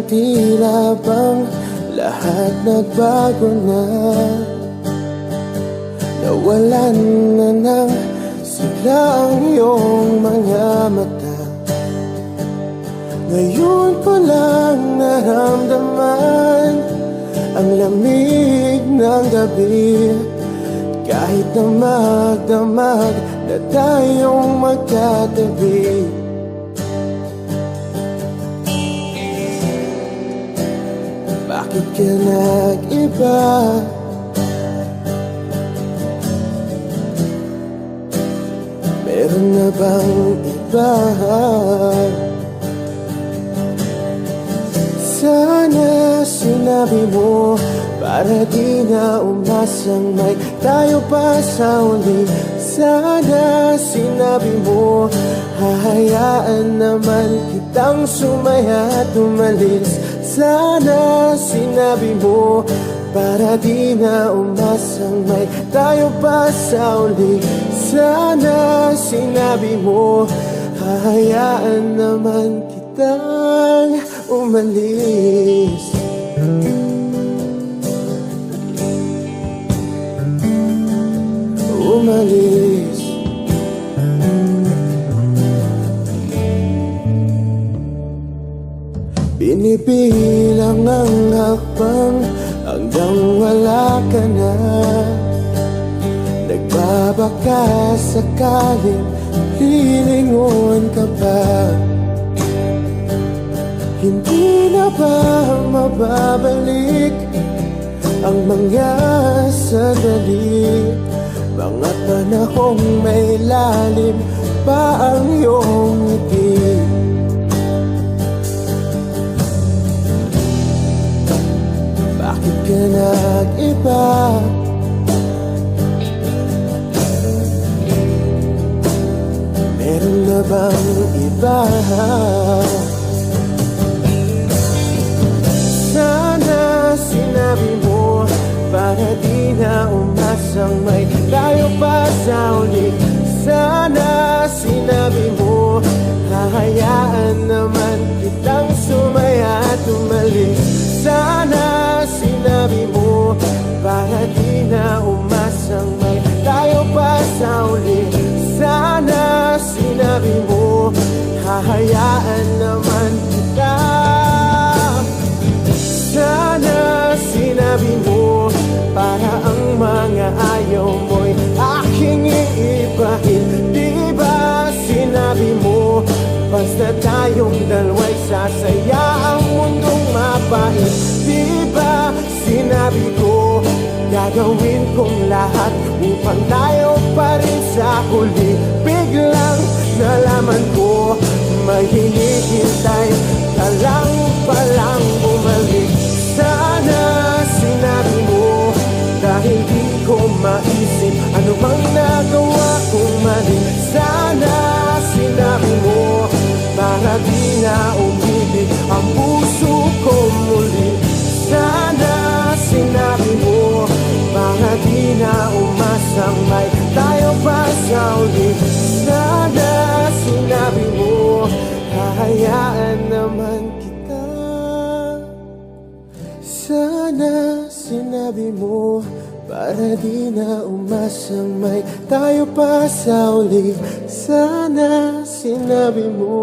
tila bang lahat nagbago na. Nawalan na ng sigla ang iyong mga mata. Ngayon ko lang naramdaman ang lamig ng gabi. Kahit na magdamag na tayong magkatabi. Bakit ka nag-iba? Meron na bang iba? Sana sinabi mo para di na umasang may tayo pa sa uli. Sana sinabi mo hahayaan naman kitang sumaya at umalis. Sana sinabi mo para di na umasang may tayo pa sa uli. Sana sinabi mo hahayaan naman kitang umalis. Umalis. Binibilang ang hakbang hanggang wala ka na. Nagbabaka sakaling lilingon ka pa. Hindi na ba mababalik ang mga sandali, mga panahong may lalim pa ang iyong ngiti? Bakit ka nag-iba? Meron na bang iba? Sana sinabi mo para di na umasang may tayo pa sa uli. Sana sinabi mo hahayaan naman kitang sumaya at umalis. Sana sinabi mo para di na umasang may tayo pa sa uli. Sana sinabi mo hahayaan naman kita. Sana sinabi mo para ang mga ayaw mo'y aking iibahin. Di ba sinabi mo basta tayong dalawa'y sasaya ang mundong mapait? Di ba sinabi ko gagawin kong lahat upang tayo pa rin sa huli? Biglang nalaman ko may hinihintay ka lang palang bumalik. Sana sinabi mo dahil di ko maisip ano bang nagawa kong mali. Sana sinabi mo para di na umibig ang puso ko muli. Sana sinabi mo para di na umasang may tayo pa sa uli. Sana sinabi mo hahayaan naman kita. Sana sinabi mo para di na umasang may tayo pa sa uli. Sana sinabi mo.